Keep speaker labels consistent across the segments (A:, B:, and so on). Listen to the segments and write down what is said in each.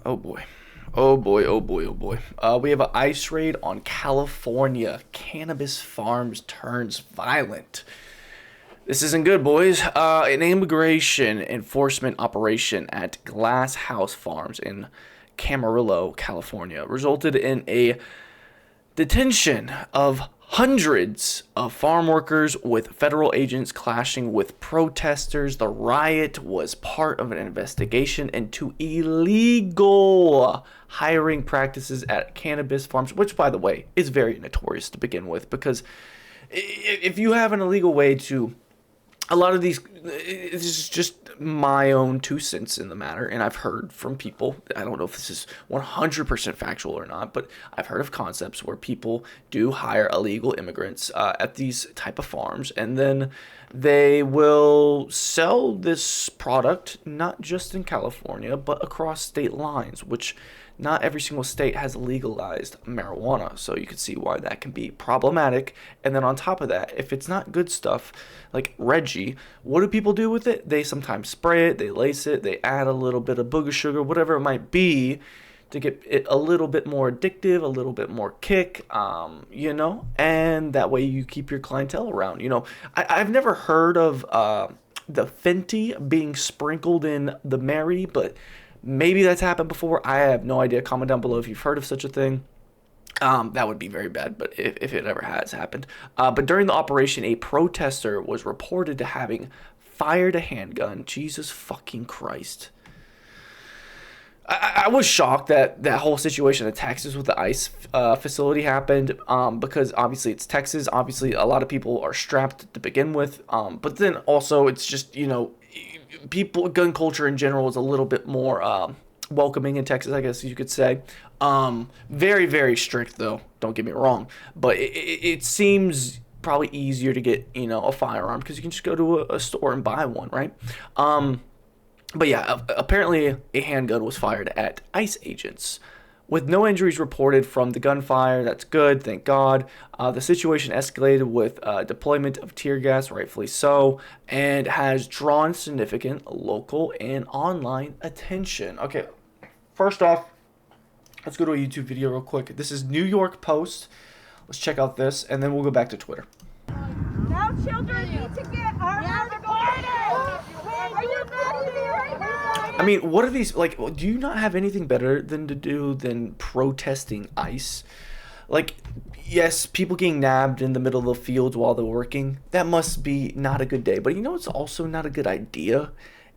A: Oh boy. Oh boy, oh boy, oh boy. We have an ICE raid on California. Cannabis farms turns violent. This isn't good, boys. An immigration enforcement operation at Glass House Farms in Camarillo, California, resulted in a detention of hundreds of farm workers, with federal agents clashing with protesters. The riot was part of an investigation into illegal hiring practices at cannabis farms, which, by the way, is very notorious to begin with, because if you have an illegal way to, a lot of these, this is just my own 2 cents in the matter, and I've heard from people, I don't know if this is 100% factual or not, but I've heard of concepts where people do hire illegal immigrants at these type of farms, and then they will sell this product not just in California, but across state lines, which not every single state has legalized marijuana, so you can see why that can be problematic. And then on top of that, if it's not good stuff like Reggie, what do people do with it? They sometimes spray it, they lace it, they add a little bit of booger sugar, whatever it might be, to get it a little bit more addictive, a little bit more kick, and that way you keep your clientele around. I've never heard of the Fenty being sprinkled in the Mary, but maybe that's happened before. I have no idea. Comment down below if you've heard of such a thing. That would be very bad, but if it ever has happened. But during the operation, a protester was reported to having fired a handgun. Jesus fucking Christ. I was shocked that that whole situation in Texas with the ICE facility happened, because obviously it's Texas. Obviously, a lot of people are strapped to begin with. But then also it's just, people, gun culture in general is a little bit more welcoming in Texas, I guess you could say. Very, very strict, though. Don't get me wrong. But it seems probably easier to get, a firearm because you can just go to a store and buy one, right? But yeah, apparently a handgun was fired at ICE agents, with no injuries reported from the gunfire. That's good, thank God. The situation escalated with deployment of tear gas, rightfully so, and has drawn significant local and online attention. Okay, first off, let's go to a YouTube video real quick. This is New York Post. Let's check out this, and then we'll go back to Twitter.
B: Now children need to get armed. Are you mad at me right now?
A: I mean, what are these, like, do you not have anything better than protesting ICE? Like, yes, people getting nabbed in the middle of the fields while they're working, that must be not a good day. But it's also not a good idea,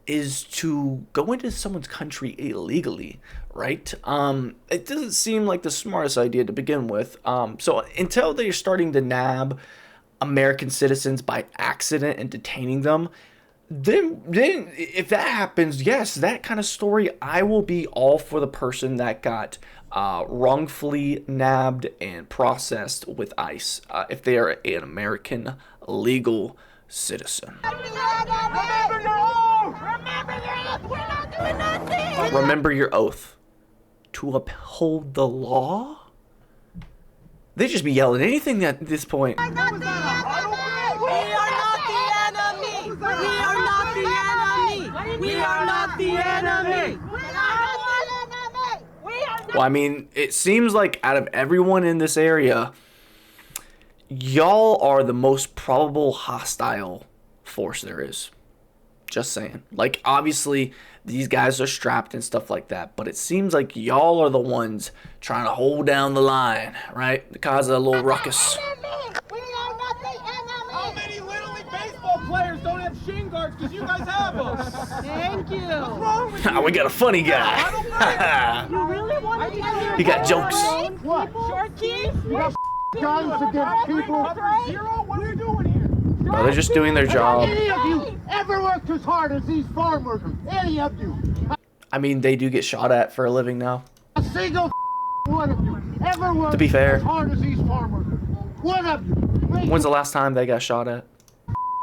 A: is to go into someone's country illegally, right? It doesn't seem like the smartest idea to begin with. So until they're starting to nab American citizens by accident and detaining them, then if that happens, yes, that kind of story, I will be all for the person that got wrongfully nabbed and processed with ICE, if they are an American legal citizen.
B: Remember your oath! Remember your oath! We're not doing nothing!
A: Remember your oath to uphold the law? They just be yelling anything at this point.
B: We are not the enemy! We are not the enemy! We are not the enemy!
A: Well, I mean, it seems like out of everyone in this area, y'all are the most probable hostile force there is. Just saying. Like, obviously, these guys are strapped and stuff like that, but it seems like y'all are the ones trying to hold down the line, right? To cause a little ruckus.
C: How many Little League baseball players don't have shin guards because you guys have them?
B: Thank you.
C: What's wrong with you?
A: We got a funny
C: I
A: guy.
C: don't like it.
B: You really want to do
A: He got jokes.
C: What?
B: Short keys?
C: You got guns against people. Cover zero? What are you doing here?
A: Well, they're just doing their job.
C: Any of you ever worked as hard as these farm workers? Any of you?
A: I mean, they do get shot at for a living now.
C: A single one of you ever worked
A: To be fair.
C: as hard as these farm workers? One of you. Raise
A: When's the last time they got shot at?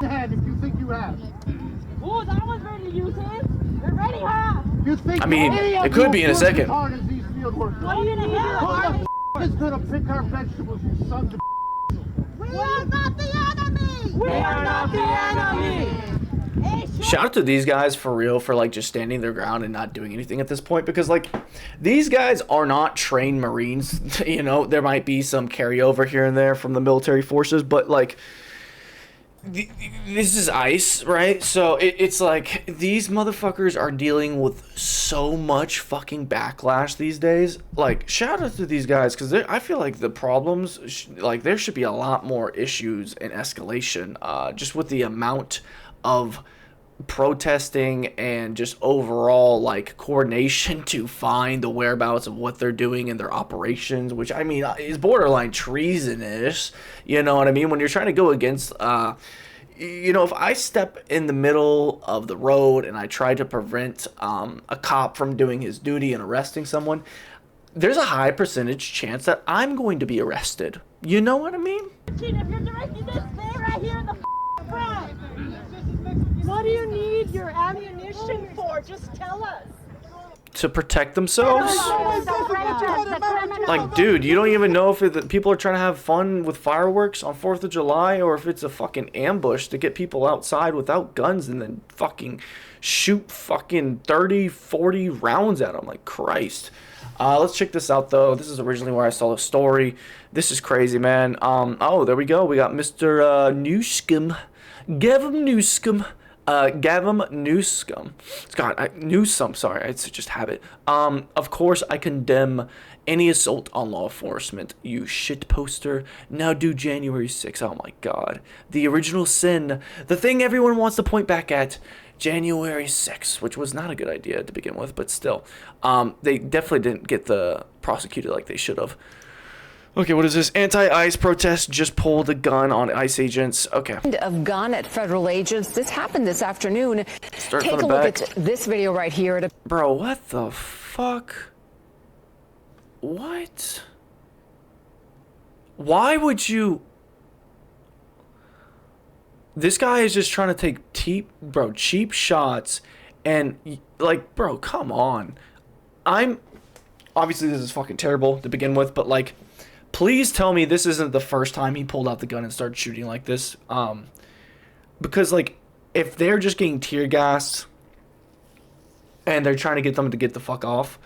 C: your hand if you think you have.
B: Ooh, that one's ready to use his. They're ready, huh?
C: You think
A: I mean,
C: any of
A: it could
C: you
A: be in a
C: work
A: second.
C: As hard as these field workers?
B: What do you need?
C: Who the is gonna pick our vegetables, you sons of
B: We are not the enemy! We are not the enemy!
A: Shout out to these guys for real for like just standing their ground and not doing anything at this point, because like these guys are not trained Marines. You know, there might be some carryover here and there from the military forces, but like this is ICE, right? So it's like these motherfuckers are dealing with so much fucking backlash these days. Like, shout out to these guys, because I feel like the problems, like there should be a lot more issues and escalation, just with the amount of protesting and just overall like coordination to find the whereabouts of what they're doing in their operations, which I mean is borderline treasonous. You know what I mean? When you're trying to go against you know, if I step in the middle of the road and I try to prevent a cop from doing his duty and arresting someone, there's a high percentage chance that I'm going to be arrested. You know what I mean?
B: If you're directing this, stay right here in the front. What do you need your ammunition for? Just tell us.
A: To protect themselves? Like, dude, you don't even know if people are trying to have fun with fireworks on 4th of July or if it's a fucking ambush to get people outside without guns and then fucking shoot fucking 30, 40 rounds at them. Like, Christ. Let's check this out, though. This is originally where I saw the story. This is crazy, man. Oh, there we go. We got Mr. Newscomb. Gavin Newscomb. Gavin Newscomb. Newsome, sorry, it's just habit. Of course, I condemn any assault on law enforcement, you shit poster. Now do January 6th. Oh my god. The original sin. The thing everyone wants to point back at. January 6th, which was not a good idea to begin with, but still. They definitely didn't get the prosecuted like they should have. Okay, what is this? Anti-ICE protest just pulled a gun on ICE agents. Okay.
D: Of gun at federal agents. This happened this afternoon.
A: Start
D: Take
A: from
D: a
A: the
D: look
A: back.
D: at this video right here.
A: Bro, what the fuck? What? Why would you? This guy is just trying to take cheap shots, and like, bro, come on. Obviously this is fucking terrible to begin with, but like, please tell me this isn't the first time he pulled out the gun and started shooting like this. Because like, if they're just getting tear gassed and they're trying to get them to get the fuck off,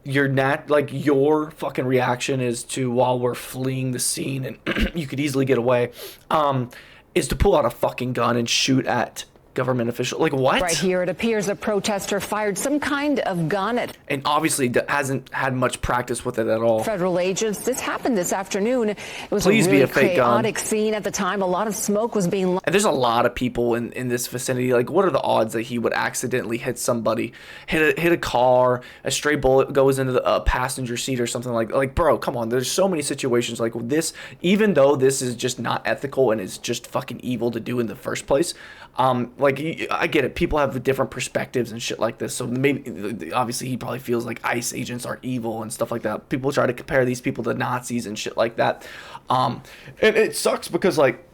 A: your fucking reaction is to, while we're fleeing the scene and you could easily get away, is to pull out a fucking gun and shoot at government official. Like, what?
D: Right here, it appears a protester fired some kind of gun at
A: and obviously hasn't had much practice with it at all.
D: Federal agents. This happened this afternoon. It was
A: Please
D: a
A: be
D: really
A: a fake gun.
D: chaotic scene at the time. A lot of smoke was being
A: And there's a lot of people in this vicinity. Like, what are the odds that he would accidentally hit somebody, hit a car, a stray bullet goes into the passenger seat or something like, bro, come on. There's so many situations like this, even though this is just not ethical and is just fucking evil to do in the first place. Like, I get it. People have different perspectives and shit like this. So maybe, obviously, he probably feels like ICE agents are evil and stuff like that. People try to compare these people to Nazis and shit like that. And it sucks because, like,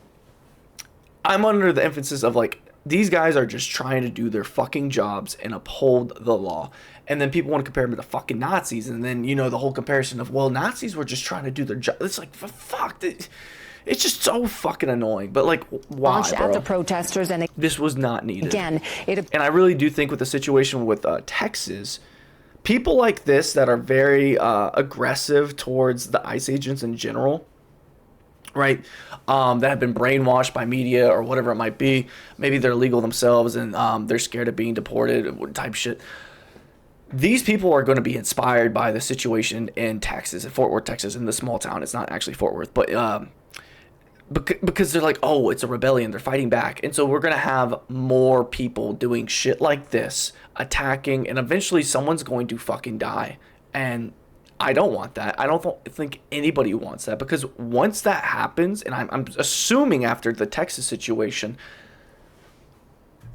A: I'm under the emphasis of, like, these guys are just trying to do their fucking jobs and uphold the law. And then people want to compare them to fucking Nazis. And then, you know, the whole comparison of, well, Nazis were just trying to do their job. It's like, fuck. It's just so fucking annoying. But, like, why,
D: launched
A: bro?
D: at the protesters. And
A: This was not needed.
D: again,
A: And I really do think with the situation with Texas, people like this that are very aggressive towards the ICE agents in general, right, that have been brainwashed by media or whatever it might be. Maybe they're illegal themselves and they're scared of being deported type shit. These people are going to be inspired by the situation in Texas, in Fort Worth, Texas, in the small town. It's not actually Fort Worth, but because they're like, oh, it's a rebellion, they're fighting back. And so we're going to have more people doing shit like this, attacking, and eventually someone's going to fucking die. And I don't want that. I don't think anybody wants that, because once that happens, and I'm assuming after the Texas situation,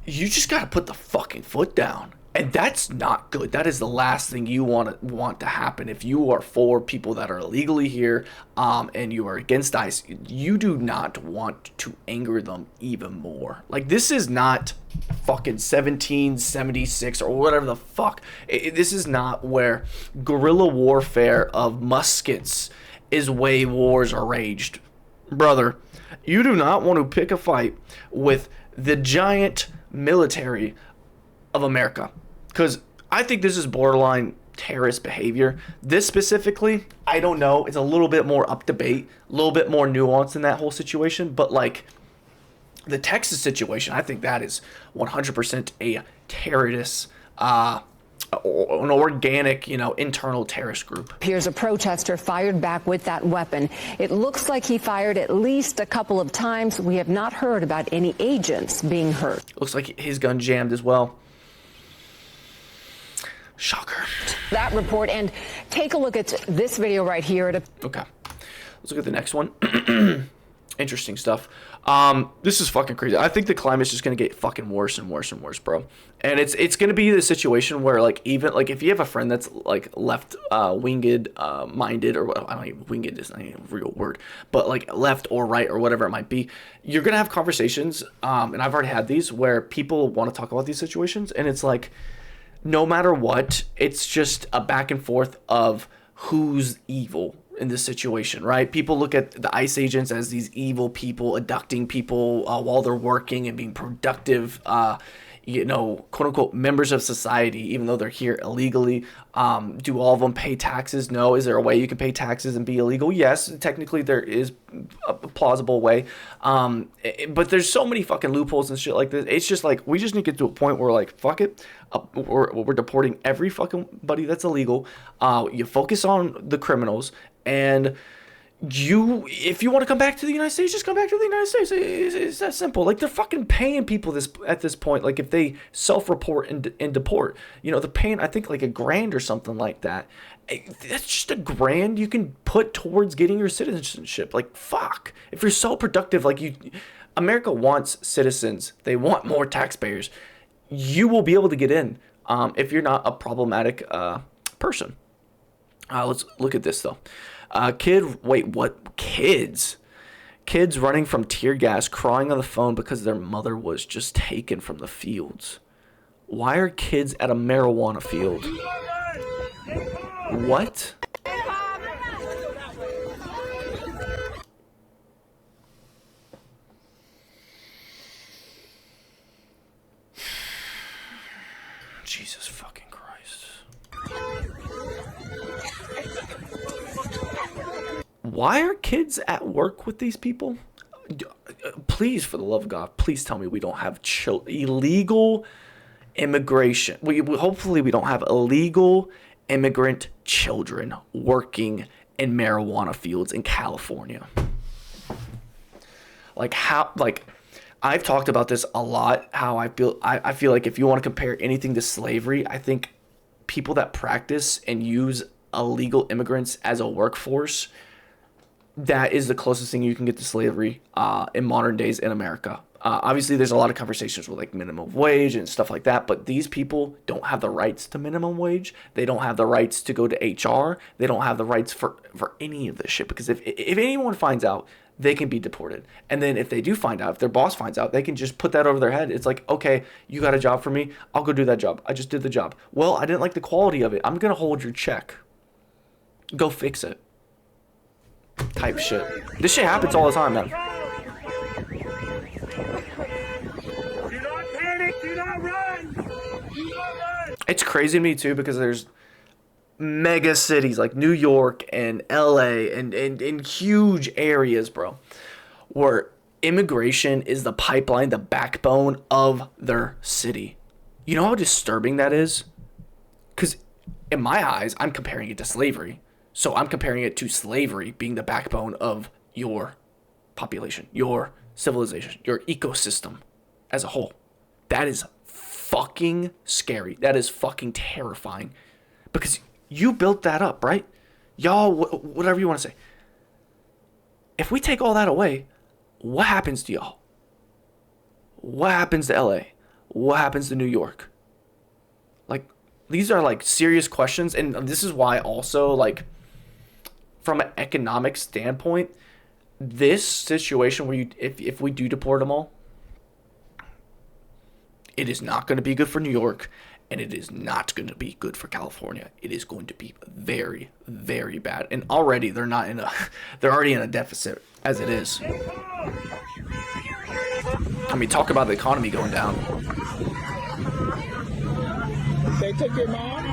A: you just got to put the fucking foot down. And that's not good. That is the last thing you want to happen. If you are for people that are illegally here, and you are against ICE, you do not want to anger them even more. Like, this is not fucking 1776 or whatever the fuck. This is not where guerrilla warfare of muskets is way wars are raged. Brother, you do not want to pick a fight with the giant military of America. Because I think this is borderline terrorist behavior. This specifically, I don't know. It's a little bit more up debate, a little bit more nuanced in that whole situation. But like the Texas situation, I think that is 100% a terrorist, an organic, internal terrorist group.
D: Here's a protester fired back with that weapon. It looks like he fired at least a couple of times. We have not heard about any agents being hurt.
A: Looks like his gun jammed as well. Shocker.
D: That report, and take a look at this video right here.
A: Okay, let's look at the next one. Interesting stuff. This is fucking crazy. I think the climate's just gonna get fucking worse and worse and worse, bro. And it's gonna be the situation where like even like if you have a friend that's like left winged minded, or I don't even, winged is not even a real word, but like left or right or whatever it might be, you're gonna have conversations. And I've already had these where people want to talk about these situations, and it's like, no matter what, it's just a back and forth of who's evil in this situation, right? People look at the ICE agents as these evil people abducting people while they're working and being productive, quote unquote members of society, even though they're here illegally. Do all of them pay taxes? No. Is there a way you can pay taxes and be illegal? Yes, technically there is a plausible way. But there's so many fucking loopholes and shit like this. It's just like, we just need to get to a point where like, fuck it. We're deporting every fucking buddy that's illegal. You focus on the criminals, and if you want to come back to the United States, just come back to the United States. It's that simple. Like, they're fucking paying people at this point. Like, if they self-report and deport, they're paying, I think, like $1,000 or something like that. That's just $1,000 you can put towards getting your citizenship. Like, fuck. If you're so productive, America wants citizens. They want more taxpayers. You will be able to get in if you're not a problematic person. Let's look at this, though. Kids running from tear gas, crying on the phone because their mother was just taken from the fields. Why are kids at a marijuana field? What? Jesus fucking Christ. Why are kids at work with these people? Please, for the love of God, please tell me we don't have illegal immigration. Hopefully we don't have illegal immigrant children working in marijuana fields in California. I've talked about this a lot, how I feel like if you want to compare anything to slavery, I think people that practice and use illegal immigrants as a workforce, that is the closest thing you can get to slavery in modern days in America. Obviously, there's a lot of conversations with like minimum wage and stuff like that, but these people don't have the rights to minimum wage. They don't have the rights to go to HR. They don't have the rights for any of this shit, because if anyone finds out, they can be deported. And then if they do find out, if their boss finds out, they can just put that over their head. It's like, okay, you got a job for me. I'll go do that job. I just did the job. Well, I didn't like the quality of it. I'm going to hold your check. Go fix it. Type shit. This shit happens all the time, man.
C: Do not panic. Do not run. Do not run.
A: It's crazy to me too, because there's mega cities like New York and LA and huge areas, bro, where immigration is the pipeline, the backbone of their city. You know how disturbing that is? Because in my eyes, I'm comparing it to slavery. So I'm comparing it to slavery being the backbone of your population, your civilization, your ecosystem as a whole. That is fucking scary. That is fucking terrifying. Because you built that up, right? Y'all, whatever you want to say. If we take all that away, what happens to y'all? What happens to LA? What happens to New York? Like, these are like serious questions. And this is why also, like, from an economic standpoint, this situation where if we do deport them all, it is not going to be good for New York, and it is not going to be good for California. It is going to be very, very bad. And already they're already in a deficit as it is. I mean, talk about the economy going down.
C: They took your mom?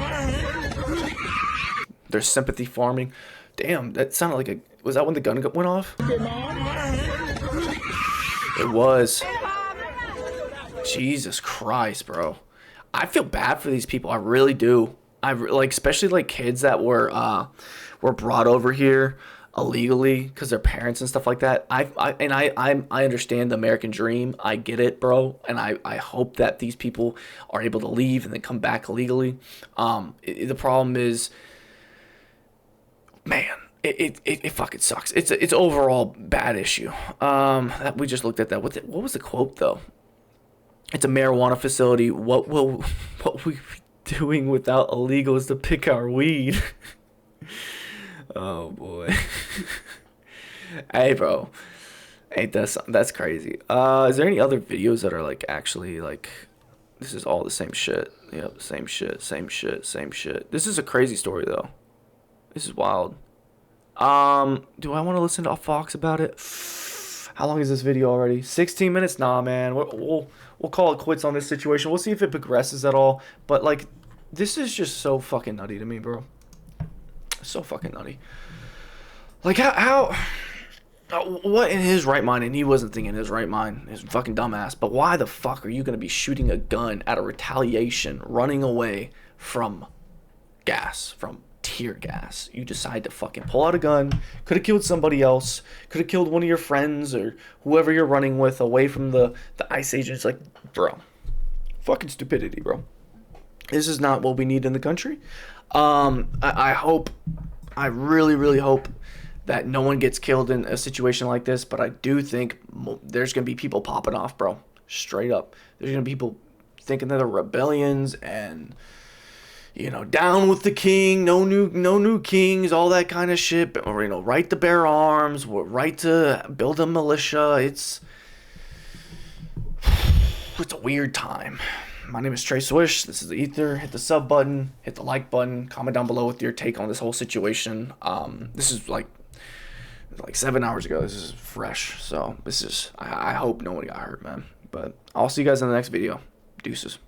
A: There's sympathy farming. Damn, that sounded like a... Was that when the gun went off?
C: Your mom?
A: It was. Jesus Christ, bro. I feel bad for these people. I really do. Like, especially like kids that were brought over here illegally because their parents and stuff like that. I understand the American dream. I get it, bro. And I hope that these people are able to leave and then come back illegally. The problem is, man, it fucking sucks. It's overall bad issue. We just looked at that. What was the quote though? It's a marijuana facility. What we be doing without illegals to pick our weed? Oh boy. Hey bro, ain't that's crazy. Is there any other videos that are like actually like this is all the same shit? Yep, same shit. This is a crazy story though. This is wild. Do I want to listen to Fox about it? How long is this video already? 16 minutes? Nah, man. We'll call it quits on this situation. We'll see if it progresses at all. But like, this is just so fucking nutty to me, bro. So fucking nutty. Like how what in his right mind? And he wasn't thinking in his right mind. His fucking dumbass. But why the fuck are you gonna be shooting a gun out of retaliation, running away from gas, from tear gas? You decide to fucking pull out a gun. Could have killed somebody else. Could have killed one of your friends or whoever you're running with away from the ICE agents. Like, bro, fucking stupidity, bro. This is not what we need in the country. I really hope that no one gets killed in a situation like this, but I do think there's gonna be people popping off, bro. Straight up, there's gonna be people thinking that they're rebellions and, you know, down with the king, no new kings, all that kind of shit. Or, you know, right to bear arms, right to build a militia. It's a weird time. My name is Trey Swish. This is the Ether. Hit the sub button, hit the like button, comment down below with your take on this whole situation. This is like 7 hours ago. This is fresh. So this is, I hope no one got hurt, man. But I'll see you guys in the next video. Deuces.